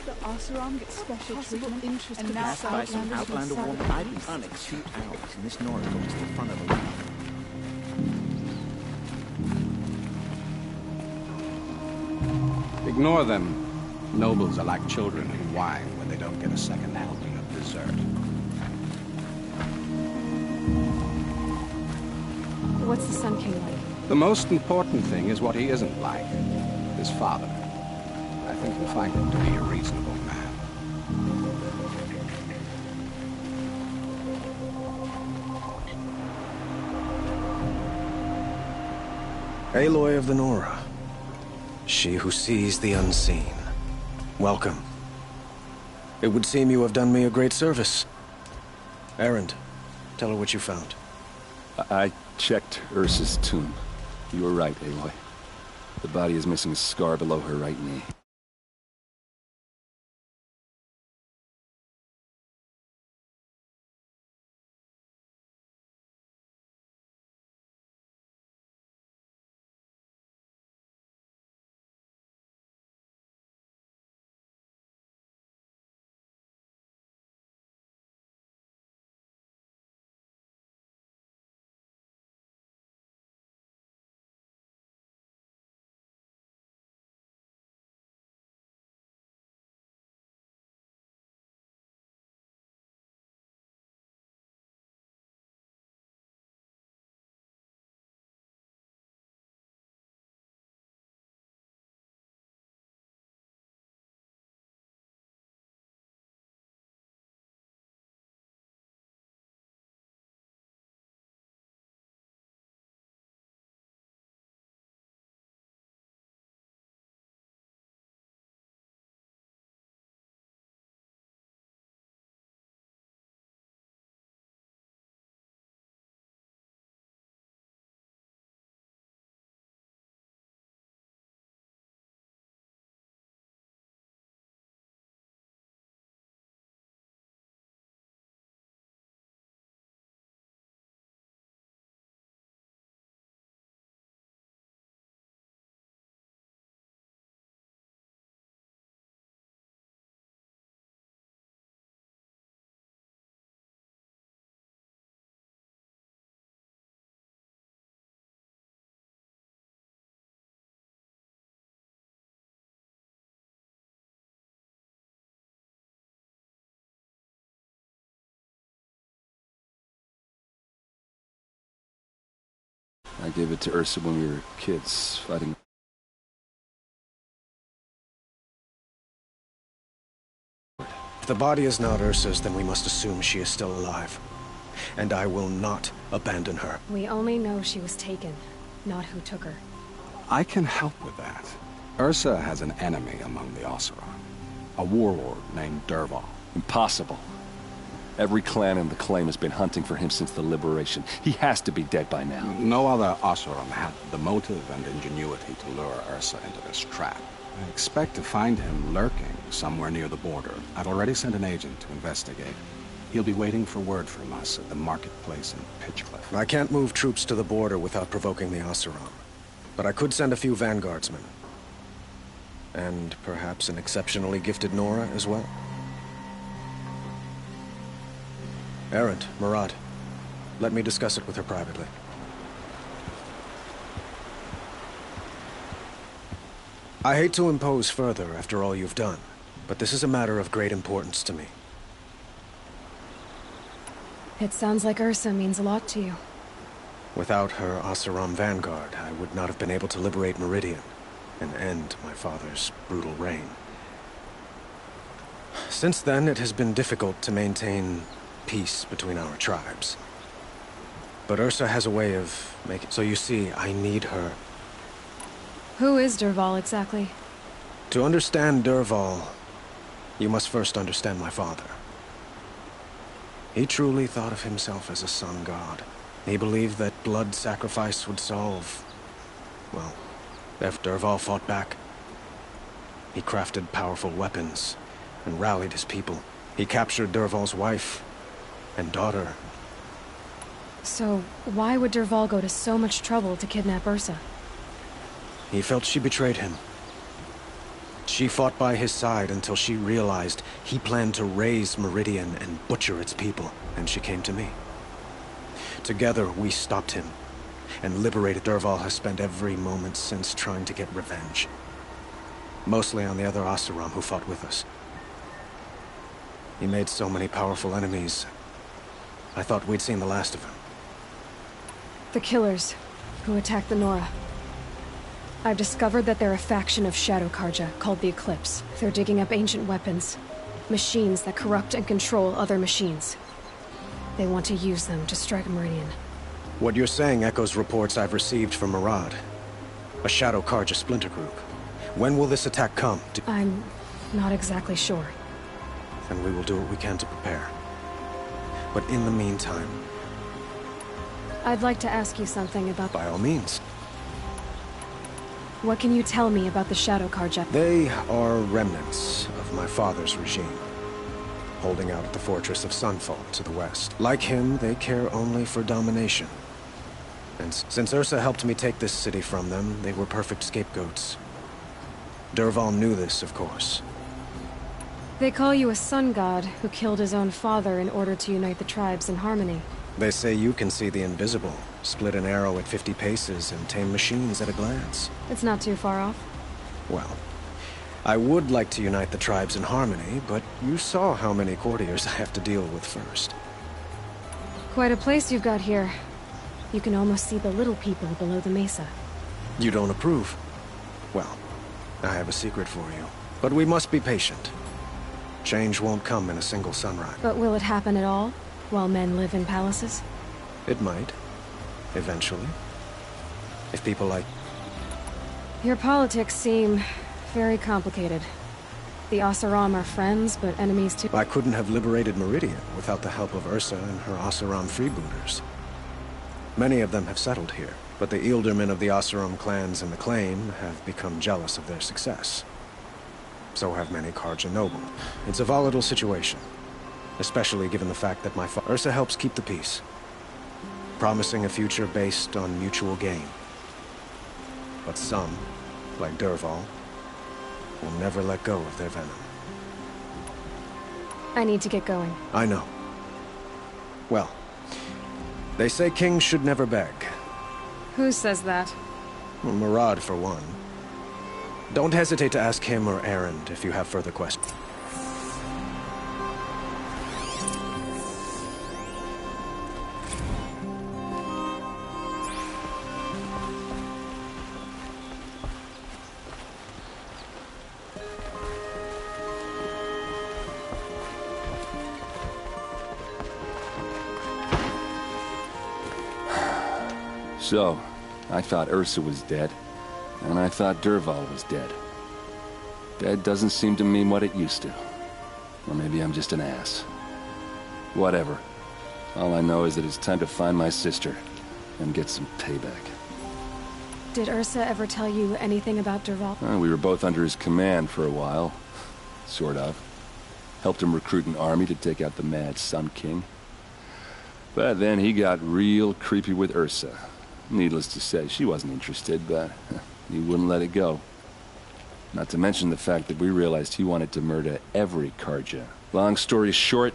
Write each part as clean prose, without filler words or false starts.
The Oseram gets special treatment, and now Asked by some Outlander woman, I'd be on it 2 hours, and this Nora goes to the front of the line. Ignore them. Nobles are like children in wine when they don't get a second helping of dessert. What's the Sun King like? The most important thing is what he isn't like. His father. I think you'll find him to be a reasonable man. Aloy of the Nora. She who sees the unseen. Welcome. It would seem you have done me a great service. Erend, tell her what you found. I checked Ursa's tomb. You were right, Aloy. The body is missing a scar below her right knee. I gave it to Ursa when we were kids, fighting. If the body is not Ursa's, then we must assume she is still alive. And I will not abandon her. We only know she was taken, not who took her. I can help with that. Ursa has an enemy among the Oseram. A warlord named Dervahl. Impossible. Every clan in the claim has been hunting for him since the liberation. He has to be dead by now. No other Oseram had the motive and ingenuity to lure Ursa into this trap. I expect to find him lurking somewhere near the border. I've already sent an agent to investigate. He'll be waiting for word from us at the marketplace in Pitchcliff. I can't move troops to the border without provoking the Oseram. But I could send a few vanguardsmen. And perhaps an exceptionally gifted Nora as well. Erend, Murad, let me discuss it with her privately. I hate to impose further after all you've done, but this is a matter of great importance to me. It sounds like Ursa means a lot to you. Without her Oseram vanguard, I would not have been able to liberate Meridian and end my father's brutal reign. Since then, it has been difficult to maintain peace between our tribes. But Ursa has a way of making... So you see, I need her. Who is Dervahl exactly? To understand Dervahl, you must first understand my father. He truly thought of himself as a sun god. He believed that blood sacrifice would solve... Well, if Dervahl fought back, he crafted powerful weapons and rallied his people. He captured Dervahl's wife and daughter. So, why would Dervahl go to so much trouble to kidnap Ursa? He felt she betrayed him. She fought by his side until she realized he planned to raise Meridian and butcher its people, and she came to me. Together, we stopped him, and liberated. Dervahl has spent every moment since trying to get revenge. Mostly on the other Oseram who fought with us. He made so many powerful enemies, I thought we'd seen the last of him. The killers who attacked the Nora. I've discovered that they're a faction of Shadow Karja called the Eclipse. They're digging up ancient weapons. Machines that corrupt and control other machines. They want to use them to strike Meridian. What you're saying echoes reports I've received from Murad. A Shadow Karja splinter group. When will this attack come? I'm not exactly sure. Then we will do what we can to prepare. But in the meantime... I'd like to ask you something about... By all means. What can you tell me about the Shadow Karja? They are remnants of my father's regime, holding out at the fortress of Sunfall to the west. Like him, they care only for domination. And since Ursa helped me take this city from them, they were perfect scapegoats. Dervahl knew this, of course. They call you a sun god who killed his own father in order to unite the tribes in harmony. They say you can see the invisible, split an arrow at 50 paces, and tame machines at a glance. It's not too far off. Well, I would like to unite the tribes in harmony, but you saw how many courtiers I have to deal with first. Quite a place you've got here. You can almost see the little people below the mesa. You don't approve? Well, I have a secret for you. But we must be patient. Change won't come in a single sunrise. But will it happen at all, while men live in palaces? It might. Eventually. If people like... Your politics seem very complicated. The Oseram are friends, but enemies too. I couldn't have liberated Meridian without the help of Ursa and her Oseram freebooters. Many of them have settled here, but the Ealdormen of the Oseram clans in the claim have become jealous of their success. So have many Karja noble. It's a volatile situation, especially given the fact that my Ursa helps keep the peace, promising a future based on mutual gain. But some, like Dervahl, will never let go of their venom. I need to get going. I know. Well, they say kings should never beg. Who says that? Well, Murad, for one. Don't hesitate to ask him or Erend if you have further questions. So, I thought Ursa was dead, and I thought Dervahl was dead. Dead doesn't seem to mean what it used to. Or maybe I'm just an ass. Whatever. All I know is that it's time to find my sister and get some payback. Did Ursa ever tell you anything about Dervahl? We were both under his command for a while. Sort of. Helped him recruit an army to take out the mad Sun King. But then he got real creepy with Ursa. Needless to say, she wasn't interested, but he wouldn't let it go. Not to mention the fact that we realized he wanted to murder every Karja. Long story short,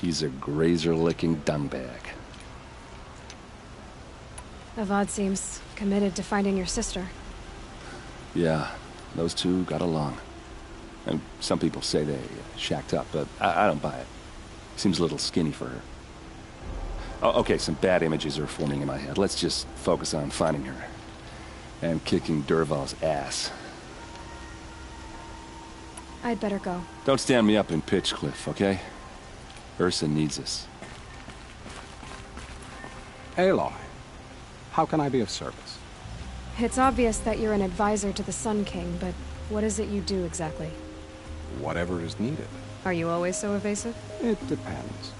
he's a grazer-licking dungbag. Avad seems committed to finding your sister. Yeah, those two got along. And some people say they shacked up, but I don't buy it. Seems a little skinny for her. Oh, okay, some bad images are forming in my head. Let's just focus on finding her. And kicking Dervahl's ass. I'd better go. Don't stand me up in Pitchcliff, okay? Ursa needs us. Aloy, how can I be of service? It's obvious that you're an advisor to the Sun King, but what is it you do exactly? Whatever is needed. Are you always so evasive? It depends.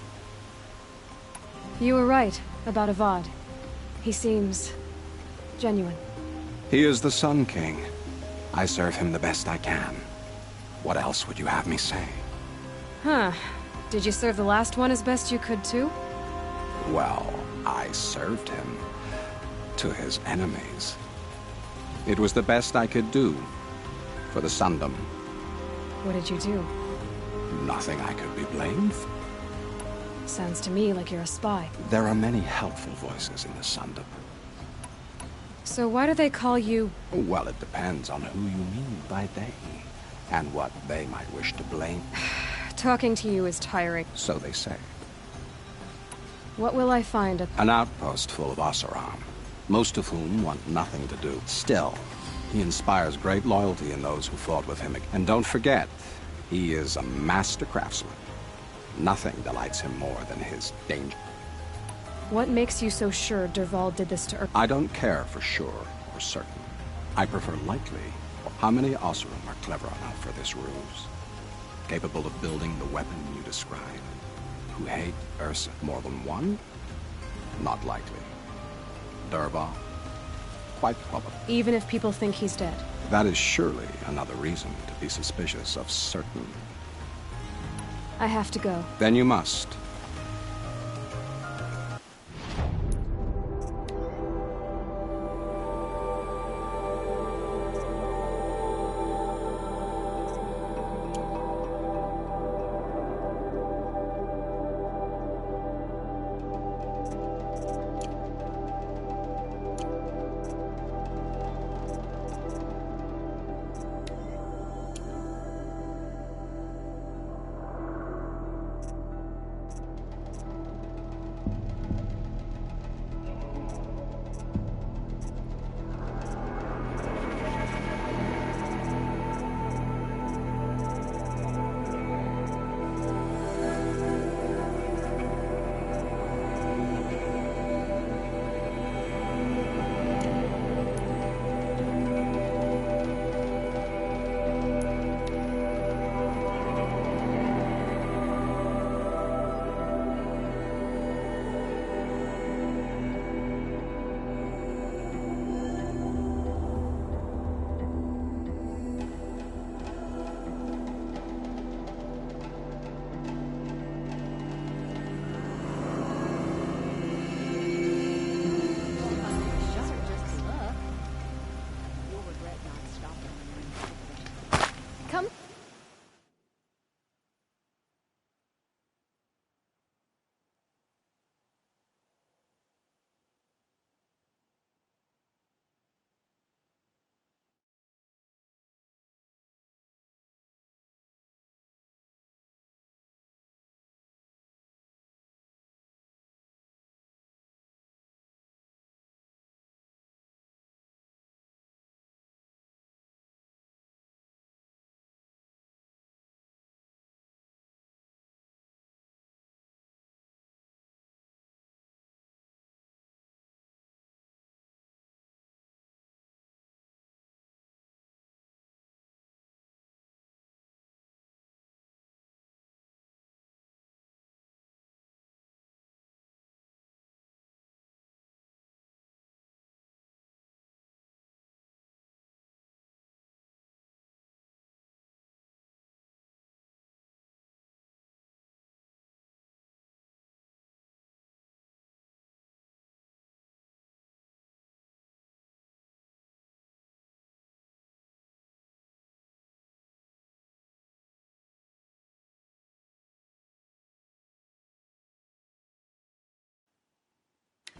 You were right about Avad. He seems genuine. He is the Sun King. I serve him the best I can. What else would you have me say? Huh. Did you serve the last one as best you could, too? Well, I served him to his enemies. It was the best I could do for the Sundom What did you do? Nothing I could be blamed for. Sounds to me like you're a spy. There are many helpful voices in the Sundup. So why do they call you... Well, it depends on who you mean by they, and what they might wish to blame. Talking to you is tiring. So they say. What will I find at... An outpost full of Oseram, most of whom want nothing to do. Still, he inspires great loyalty in those who fought with him. And don't forget, he is a master craftsman. Nothing delights him more than his danger. What makes you so sure Dervahl did this to I don't care for sure or certain. I prefer likely. How many Oseram are clever enough for this ruse? Capable of building the weapon you describe? Who hate Ursa more than one? Not likely. Dervahl? Quite probable. Even if people think he's dead? That is surely another reason to be suspicious of certain. I have to go. Then you must.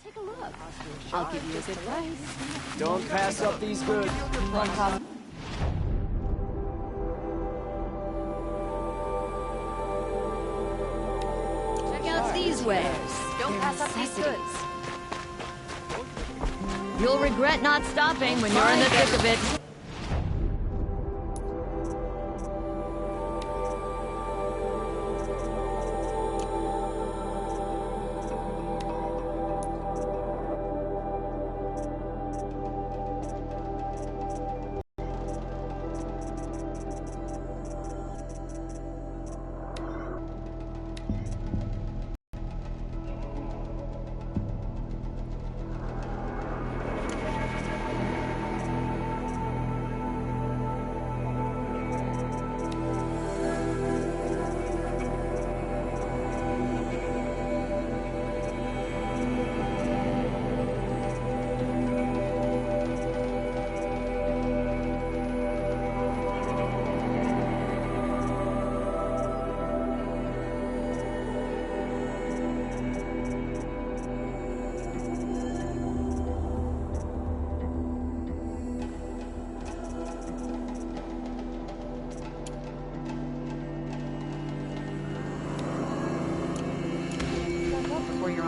Take a look. I'll give you a good price. Don't pass up these goods. Check out these wares. Don't pass up these goods. You'll regret not stopping when you're in the thick of it.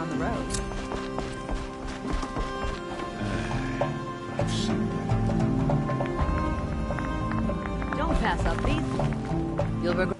on the road. Don't pass up these. You'll regret.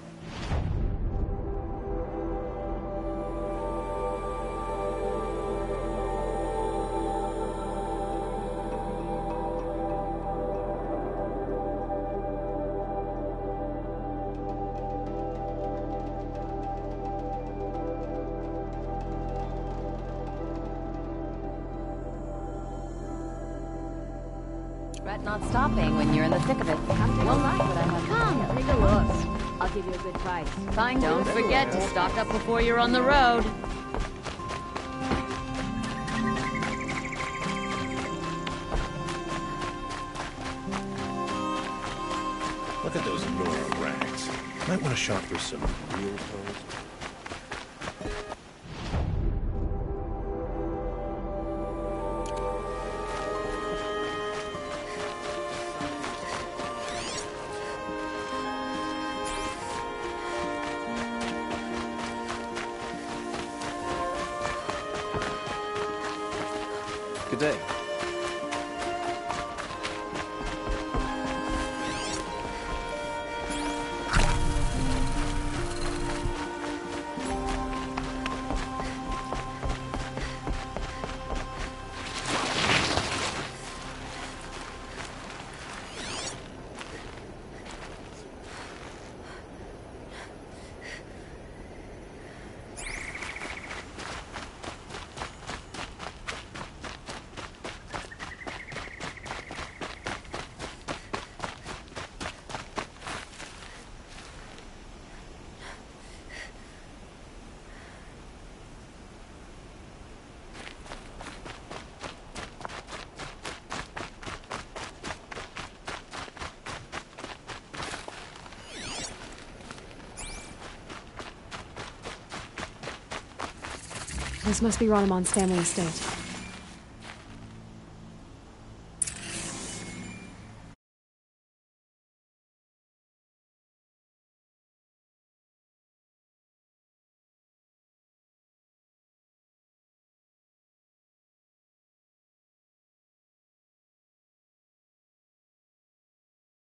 Regret not stopping when you're in the thick of it. You'll like what I have. Come, take a look. I'll give you a good price. Fine. Don't forget to stock up before you're on the road. Look at those Nora rags. Might want to shop for some real clothes. Good day. This must be Ronamon Stanley Estate.